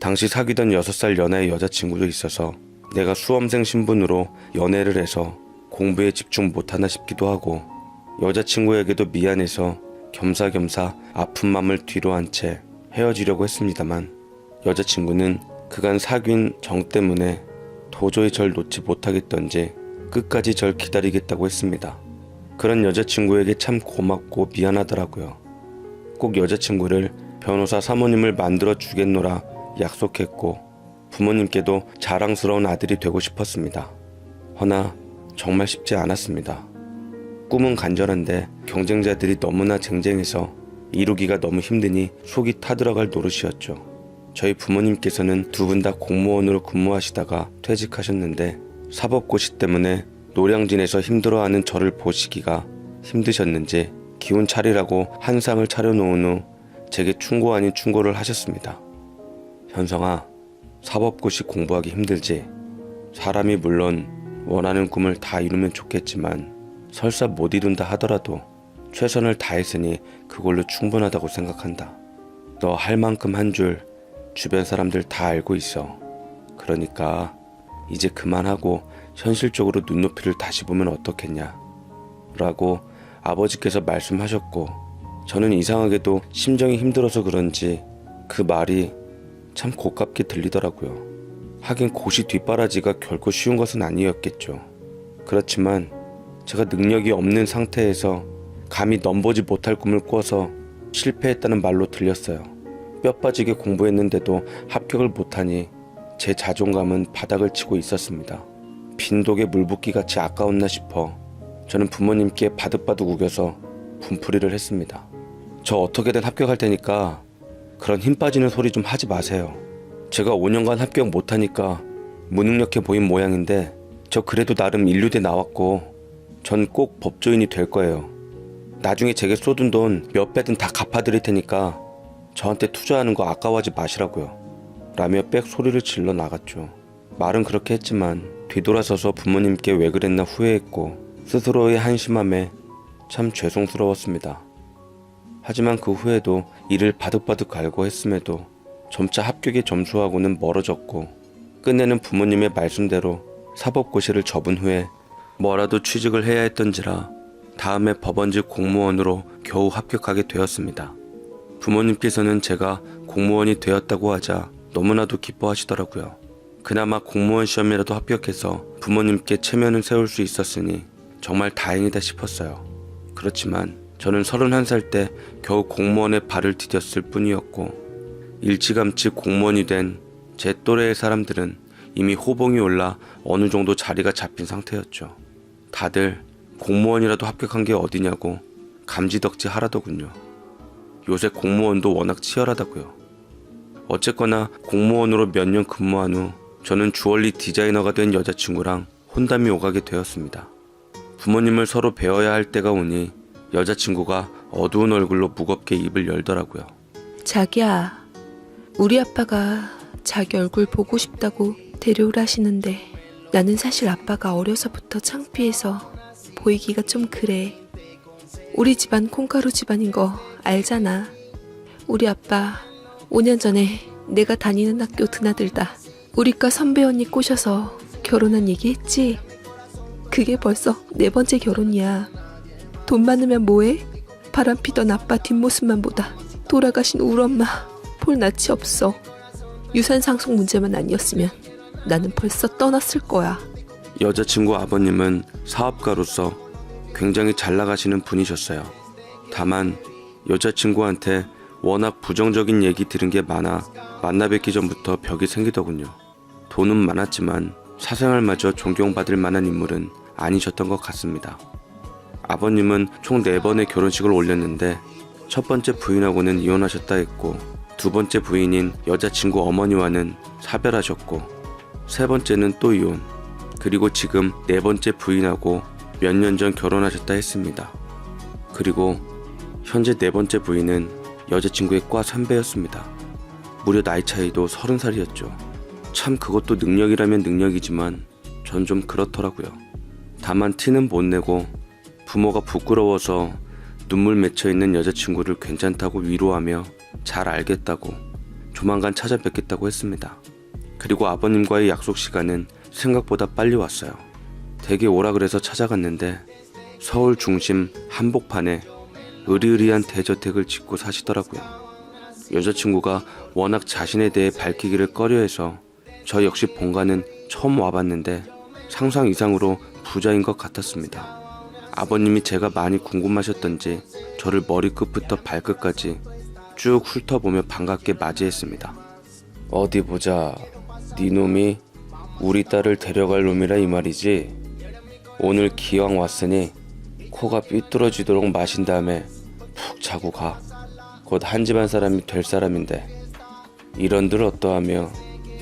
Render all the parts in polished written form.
당시 사귀던 6살 연하의 여자친구도 있어서 내가 수험생 신분으로 연애를 해서 공부에 집중 못하나 싶기도 하고, 여자친구에게도 미안해서 겸사겸사 아픈 맘을 뒤로 한 채 헤어지려고 했습니다만, 여자친구는 그간 사귄 정 때문에 도저히 절 놓지 못하겠던지 끝까지 절 기다리겠다고 했습니다. 그런 여자친구에게 참 고맙고 미안하더라고요. 꼭 여자친구를 변호사 사모님을 만들어 주겠노라 약속했고, 부모님께도 자랑스러운 아들이 되고 싶었습니다. 허나 정말 쉽지 않았습니다. 꿈은 간절한데 경쟁자들이 너무나 쟁쟁해서 이루기가 너무 힘드니 속이 타들어갈 노릇이었죠. 저희 부모님께서는 두 분 다 공무원으로 근무하시다가 퇴직하셨는데, 사법고시 때문에 노량진에서 힘들어하는 저를 보시기가 힘드셨는지 기운 차리라고 한상을 차려놓은 후 제게 충고 아닌 충고를 하셨습니다. 현성아, 사법고시 공부하기 힘들지? 사람이 물론 원하는 꿈을 다 이루면 좋겠지만 설사 못 이룬다 하더라도 최선을 다했으니 그걸로 충분하다고 생각한다. 너 할 만큼 한 줄 주변 사람들 다 알고 있어. 그러니까 이제 그만하고 현실적으로 눈높이를 다시 보면 어떻겠냐 라고 아버지께서 말씀하셨고, 저는 이상하게도 심정이 힘들어서 그런지 그 말이 참 고깝게 들리더라고요. 하긴 고시 뒷바라지가 결코 쉬운 것은 아니었겠죠. 그렇지만 제가 능력이 없는 상태에서 감히 넘보지 못할 꿈을 꿔서 실패했다는 말로 들렸어요. 뼈 빠지게 공부했는데도 합격을 못하니 제 자존감은 바닥을 치고 있었습니다. 빈독에 물 붓기 같이 아까웠나 싶어 저는 부모님께 바득바득 우겨서 분풀이를 했습니다. 저 어떻게든 합격할 테니까 그런 힘 빠지는 소리 좀 하지 마세요. 제가 5년간 합격 못하니까 무능력해 보인 모양인데 저 그래도 나름 인류대 나왔고 전 꼭 법조인이 될 거예요. 나중에 제게 쏟은 돈 몇 배든 다 갚아드릴 테니까 저한테 투자하는 거 아까워하지 마시라고요 라며 빽 소리를 질러 나갔죠. 말은 그렇게 했지만 뒤돌아서서 부모님께 왜 그랬나 후회했고 스스로의 한심함에 참 죄송스러웠습니다. 하지만 그 후에도 이를 바득바득 갈고 했음에도 점차 합격의 점수하고는 멀어졌고, 끝내는 부모님의 말씀대로 사법고시를 접은 후에 뭐라도 취직을 해야 했던지라 다음에 법원직 공무원으로 겨우 합격하게 되었습니다. 부모님께서는 제가 공무원이 되었다고 하자 너무나도 기뻐하시더라고요. 그나마 공무원 시험이라도 합격해서 부모님께 체면을 세울 수 있었으니 정말 다행이다 싶었어요. 그렇지만 저는 31살 때 겨우 공무원의 발을 디뎠을 뿐이었고, 일찌감치 공무원이 된 제 또래의 사람들은 이미 호봉이 올라 어느 정도 자리가 잡힌 상태였죠. 다들 공무원이라도 합격한 게 어디냐고 감지덕지 하라더군요. 요새 공무원도 워낙 치열하다고요. 어쨌거나 공무원으로 몇 년 근무한 후 저는 주얼리 디자이너가 된 여자친구랑 혼담이 오가게 되었습니다. 부모님을 서로 배워야 할 때가 오니 여자친구가 어두운 얼굴로 무겁게 입을 열더라고요. 자기야, 우리 아빠가 자기 얼굴 보고 싶다고 데려오라 하시는데 나는 사실 아빠가 어려서부터 창피해서 보이기가 좀 그래. 우리 집안 콩가루 집안인 거 알잖아. 우리 아빠 5년 전에 내가 다니는 학교 드나들다 우리과 선배 언니 꼬셔서 결혼한 얘기 했지? 그게 벌써 4번째 결혼이야. 돈 많으면 뭐해? 바람피던 아빠 뒷모습만 보다 돌아가신 우리 엄마 볼 낯이 없어. 유산 상속 문제만 아니었으면 나는 벌써 떠났을 거야. 여자친구 아버님은 사업가로서 굉장히 잘 나가시는 분이셨어요. 다만 여자친구한테 워낙 부정적인 얘기 들은 게 많아 만나 뵙기 전부터 벽이 생기더군요. 돈은 많았지만 사생활마저 존경받을 만한 인물은 아니셨던 것 같습니다. 아버님은 총 4번의 결혼식을 올렸는데 첫 번째 부인하고는 이혼하셨다 했고, 두 번째 부인인 여자친구 어머니와는 사별하셨고, 세 번째는 또 이혼, 그리고 지금 4번째 부인하고 몇 년 전 결혼하셨다 했습니다. 그리고 현재 4번째 부인은 여자친구의 과 선배였습니다. 무려 나이 차이도 30살이었죠. 참 그것도 능력이라면 능력이지만 전 좀 그렇더라고요. 다만 티는 못 내고 부모가 부끄러워서 눈물 맺혀있는 여자친구를 괜찮다고 위로하며 잘 알겠다고 조만간 찾아뵙겠다고 했습니다. 그리고 아버님과의 약속 시간은 생각보다 빨리 왔어요. 댁에 오라 그래서 찾아갔는데 서울 중심 한복판에 으리으리한 대저택을 짓고 사시더라고요. 여자친구가 워낙 자신에 대해 밝히기를 꺼려해서 저 역시 본가는 처음 와봤는데 상상 이상으로 부자인 것 같았습니다. 아버님이 제가 많이 궁금하셨던지 저를 머리끝부터 발끝까지 쭉 훑어보며 반갑게 맞이했습니다. 어디 보자. 네 놈이 우리 딸을 데려갈 놈이라 이 말이지. 오늘 기왕 왔으니 코가 삐뚤어지도록 마신 다음에 푹 자고 가. 곧 한 집안 사람이 될 사람인데 이런들 어떠하며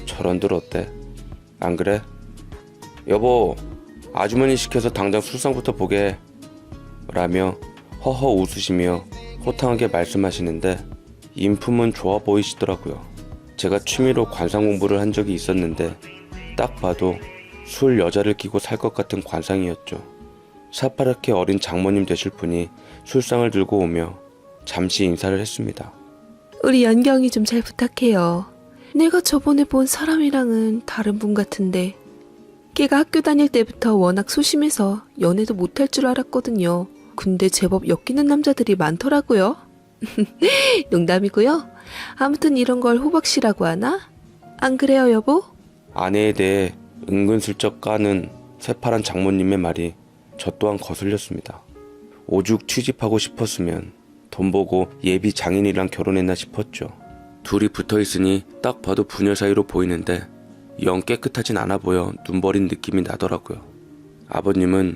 저런들 어때? 안 그래? 여보, 아주머니 시켜서 당장 술상부터 보게 라며 허허 웃으시며 호탕하게 말씀하시는데 인품은 좋아 보이시더라고요. 제가 취미로 관상 공부를 한 적이 있었는데 딱 봐도 술 여자를 끼고 살 것 같은 관상이었죠. 새파랗게 어린 장모님 되실 분이 술상을 들고 오며 잠시 인사를 했습니다. 우리 연경이 좀 잘 부탁해요. 내가 저번에 본 사람이랑은 다른 분 같은데 걔가 학교 다닐 때부터 워낙 소심해서 연애도 못할 줄 알았거든요. 근데 제법 엮이는 남자들이 많더라고요. 농담이고요. 아무튼 이런 걸 호박씨라고 하나? 안 그래요, 여보? 아내에 대해 은근슬쩍 까는 새파란 장모님의 말이 저 또한 거슬렸습니다. 오죽 취직하고 싶었으면 돈 보고 예비 장인이랑 결혼했나 싶었죠. 둘이 붙어있으니 딱 봐도 부녀 사이로 보이는데 영 깨끗하진 않아 보여 눈버린 느낌이 나더라고요. 아버님은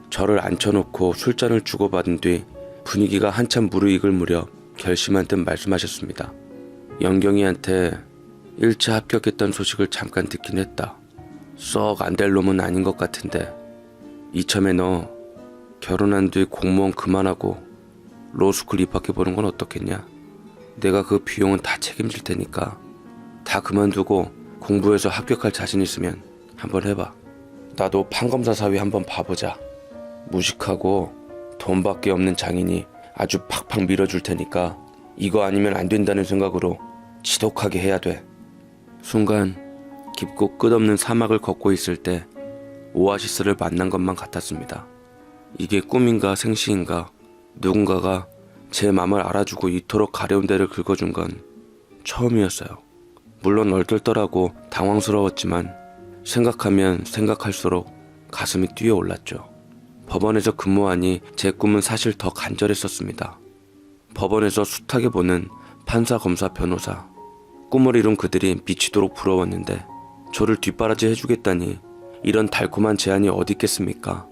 저를 앉혀놓고 술잔을 주고받은 뒤 분위기가 한참 무르익을 무렵 결심한 듯 말씀하셨습니다. 영경이한테 1차 합격했던 소식을 잠깐 듣긴 했다. 썩 안 될 놈은 아닌 것 같은데 이참에 너 결혼한 뒤 공무원 그만하고 로스쿨 입학해보는 건 어떻겠냐? 내가 그 비용은 다 책임질 테니까 다 그만두고 공부해서 합격할 자신 있으면 한번 해봐. 나도 판검사 사위 한번 봐보자. 무식하고 돈밖에 없는 장인이 아주 팍팍 밀어줄 테니까 이거 아니면 안 된다는 생각으로 지독하게 해야 돼. 순간 깊고 끝없는 사막을 걷고 있을 때 오아시스를 만난 것만 같았습니다. 이게 꿈인가 생시인가 누군가가 제 맘을 알아주고 이토록 가려운 데를 긁어준 건 처음이었어요. 물론 얼떨떨하고 당황스러웠지만 생각하면 생각할수록 가슴이 뛰어올랐죠. 법원에서 근무하니 제 꿈은 사실 더 간절했었습니다. 법원에서 숱하게 보는 판사, 검사, 변호사, 꿈을 이룬 그들이 미치도록 부러웠는데 저를 뒷바라지 해주겠다니 이런 달콤한 제안이 어디 있겠습니까?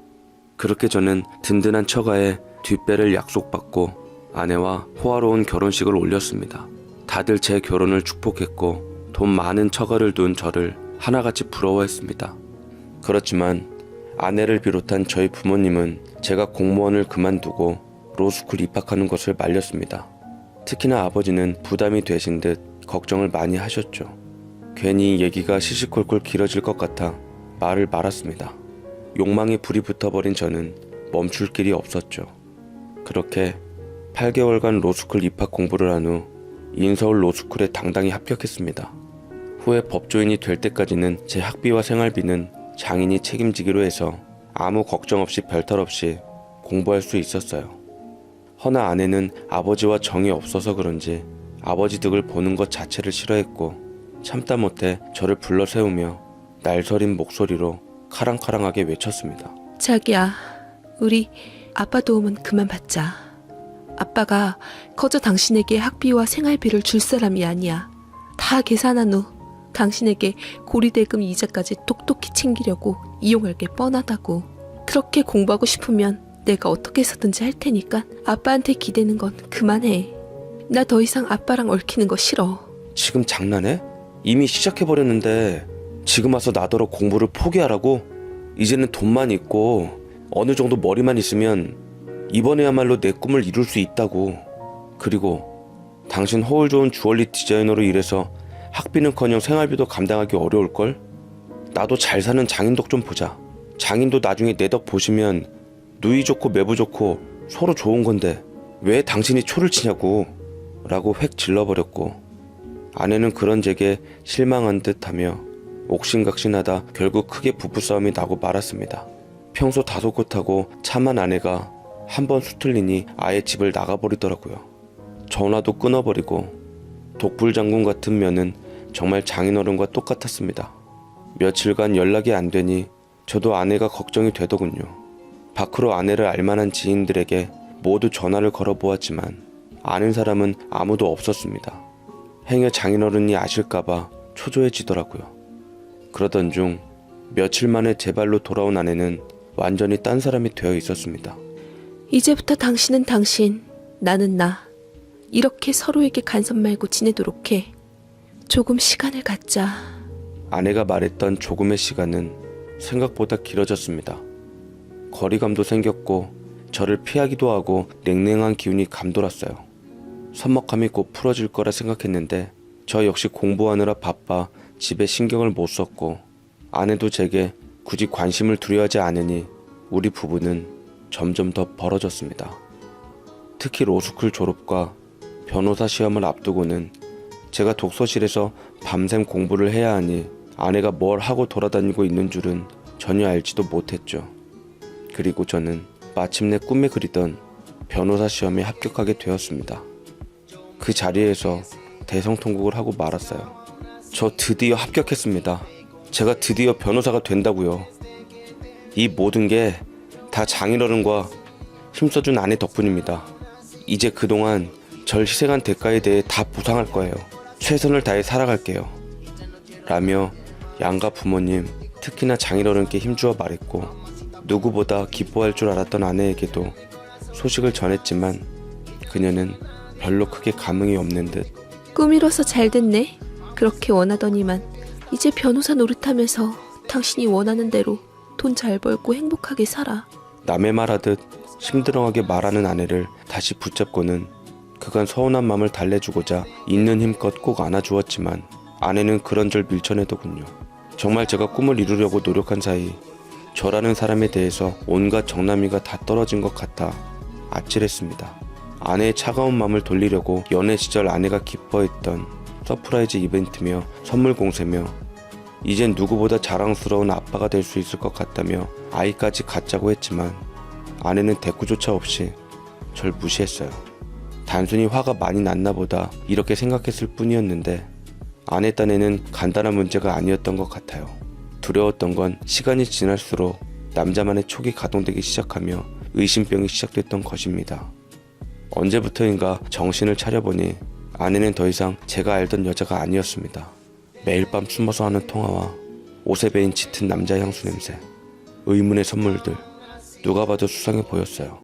그렇게 저는 든든한 처가에 뒷배를 약속받고 아내와 호화로운 결혼식을 올렸습니다. 다들 제 결혼을 축복했고 돈 많은 처가를 둔 저를 하나같이 부러워했습니다. 그렇지만 아내를 비롯한 저희 부모님은 제가 공무원을 그만두고 로스쿨 입학하는 것을 말렸습니다. 특히나 아버지는 부담이 되신 듯 걱정을 많이 하셨죠. 괜히 얘기가 시시콜콜 길어질 것 같아 말을 말았습니다. 욕망에 불이 붙어버린 저는 멈출 길이 없었죠. 그렇게 8개월간 로스쿨 입학 공부를 한 후 인서울 로스쿨에 당당히 합격했습니다. 후에 법조인이 될 때까지는 제 학비와 생활비는 장인이 책임지기로 해서 아무 걱정 없이 별탈 없이 공부할 수 있었어요. 허나 아내는 아버지와 정이 없어서 그런지 아버지 득을 보는 것 자체를 싫어했고 참다 못해 저를 불러 세우며 날서린 목소리로 카랑카랑하게 외쳤습니다. 자기야, 우리 아빠 도움은 그만 받자. 아빠가 거저 당신에게 학비와 생활비를 줄 사람이 아니야. 다 계산한 후 당신에게 고리대금 이자까지 똑똑히 챙기려고 이용할 게 뻔하다고. 그렇게 공부하고 싶으면 내가 어떻게 해서든지 할 테니까 아빠한테 기대는 건 그만해. 나 더 이상 아빠랑 얽히는 거 싫어. 지금 장난해? 이미 시작해버렸는데 지금 와서 나더러 공부를 포기하라고? 이제는 돈만 있고 어느 정도 머리만 있으면 이번에야말로 내 꿈을 이룰 수 있다고. 그리고 당신 허울 좋은 주얼리 디자이너로 일해서 학비는커녕 생활비도 감당하기 어려울걸? 나도 잘 사는 장인덕 좀 보자. 장인도 나중에 내 덕 보시면 누이 좋고 매부 좋고 서로 좋은 건데 왜 당신이 초를 치냐고 라고 획 질러버렸고 아내는 그런 제게 실망한 듯하며 옥신각신하다 결국 크게 부부싸움이 나고 말았습니다. 평소 다소곳하고 참한 아내가 한번 수틀리니 아예 집을 나가버리더라고요. 전화도 끊어버리고 독불장군 같은 면은 정말 장인어른과 똑같았습니다. 며칠간 연락이 안 되니 저도 아내가 걱정이 되더군요. 밖으로 아내를 알만한 지인들에게 모두 전화를 걸어보았지만 아는 사람은 아무도 없었습니다. 행여 장인어른이 아실까봐 초조해지더라고요. 그러던 중 며칠 만에 제 발로 돌아온 아내는 완전히 딴 사람이 되어 있었습니다. 이제부터 당신은 당신, 나는 나. 이렇게 서로에게 간섭 말고 지내도록 해. 조금 시간을 갖자. 아내가 말했던 조금의 시간은 생각보다 길어졌습니다. 거리감도 생겼고 저를 피하기도 하고 냉랭한 기운이 감돌았어요. 서먹함이 곧 풀어질 거라 생각했는데 저 역시 공부하느라 바빠 집에 신경을 못 썼고 아내도 제게 굳이 관심을 두려워하지 않으니 우리 부부는 점점 더 벌어졌습니다. 특히 로스쿨 졸업과 변호사 시험을 앞두고는 제가 독서실에서 밤샘 공부를 해야 하니 아내가 뭘 하고 돌아다니고 있는 줄은 전혀 알지도 못했죠. 그리고 저는 마침내 꿈에 그리던 변호사 시험에 합격하게 되었습니다. 그 자리에서 대성통곡을 하고 말았어요. 저 드디어 합격했습니다. 제가 드디어 변호사가 된다고요. 이 모든 게 다 장인어른과 힘써준 아내 덕분입니다. 이제 그동안 절 희생한 대가에 대해 다 보상할 거예요. 최선을 다해 살아갈게요. 라며 양가 부모님, 특히나 장인어른께 힘주어 말했고 누구보다 기뻐할 줄 알았던 아내에게도 소식을 전했지만 그녀는 별로 크게 감흥이 없는 듯 꿈이로서 잘 됐네. 그렇게 원하더니만 이제 변호사 노릇하면서 당신이 원하는 대로 돈 잘 벌고 행복하게 살아. 남의 말하듯 심드렁하게 말하는 아내를 다시 붙잡고는 그간 서운한 마음을 달래주고자 있는 힘껏 꼭 안아주었지만 아내는 그런절 밀쳐내더군요. 정말 제가 꿈을 이루려고 노력한 사이 저라는 사람에 대해서 온갖 정남이가 다 떨어진 것 같아 아찔했습니다. 아내의 차가운 마음을 돌리려고 연애 시절 아내가 기뻐했던 서프라이즈 이벤트며 선물 공세며 이젠 누구보다 자랑스러운 아빠가 될 수 있을 것 같다며 아이까지 갖자고 했지만 아내는 대꾸조차 없이 절 무시했어요. 단순히 화가 많이 났나 보다 이렇게 생각했을 뿐이었는데 아내 딴에는 간단한 문제가 아니었던 것 같아요. 두려웠던 건 시간이 지날수록 남자만의 촉이 가동되기 시작하며 의심병이 시작됐던 것입니다. 언제부터인가 정신을 차려보니 아내는 더 이상 제가 알던 여자가 아니었습니다. 매일 밤 숨어서 하는 통화와 옷에 배인 짙은 남자 향수 냄새, 의문의 선물들, 누가 봐도 수상해 보였어요.